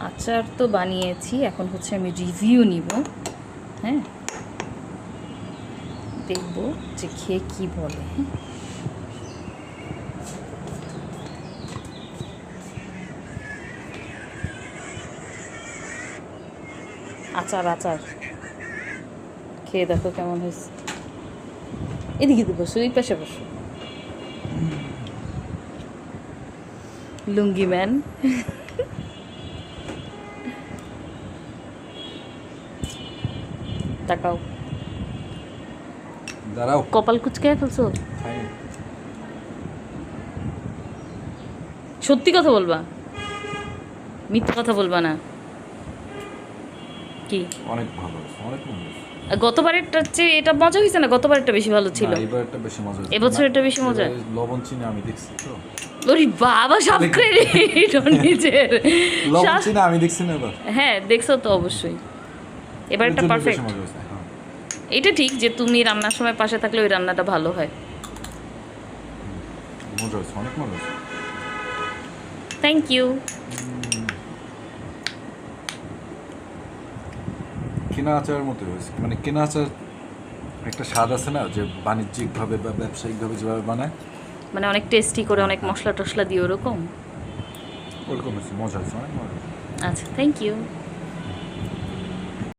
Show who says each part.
Speaker 1: আচার তো বানিয়েছি, এখন হচ্ছে আমি রিভিউ নিব। হ্যাঁ, দেখব যে খেয়ে কি বলে। হ্যাঁ, আচার আচার খেয়ে দেখো কেমন হয়েছে। এদিকে বসো, এই পাশে বসো। লুঙ্গি ম্যান। তাকাও,
Speaker 2: দাঁড়াও,
Speaker 1: কপাল কুচকায় ফেলছো।
Speaker 2: খাই।
Speaker 1: সত্যি কথা বলবা, মিথ্যা কথা বলবা না। কি
Speaker 2: অনেক ভালো হয়েছে, অনেক মজা হয়েছে।
Speaker 1: গতবারেরটার চেয়ে এটা মজা হয়েছে না? গতবারেরটা বেশি ভালো ছিল।
Speaker 2: না, এবারটা বেশি মজা হয়েছে।
Speaker 1: এবছর এটা বেশি মজা।
Speaker 2: এবারে লবণ চিনি আমি দেখছি তো।
Speaker 1: ওরে বাবা, সব ক্রেডিট নিজের।
Speaker 2: লবণ চিনি আমি দেখছি না এবার।
Speaker 1: হ্যাঁ, দেখছো তো অবশ্যই। এবার এটা
Speaker 2: এর জন্য
Speaker 1: পারফেক্ট।
Speaker 2: বেশি মজা হয়েছে, হ্যাঁ।
Speaker 1: এটা ঠিক যে তুমি রান্নার সময় পাশে থাকলে ওই রান্নাটা ভালো হয়।
Speaker 2: মজা হয়েছে, অনেক মজা হয়েছে।
Speaker 1: Thank you.
Speaker 2: কেনা আচারের মতো হয়েছে, মানে কেনা আচার একটা স্বাদ আছে না, যে বাণিজ্যিকভাবে বা ব্যবসায়িকভাবে যেভাবে বানায়,
Speaker 1: মানে অনেক টেস্টি করে, অনেক মশলা টশলা দিয়ে ওরকম।
Speaker 2: ওরকম হয়েছে, মজা হয়েছে, অনেক মজা হয়েছে।
Speaker 1: আচ্ছা, থ্যাংক ইউ।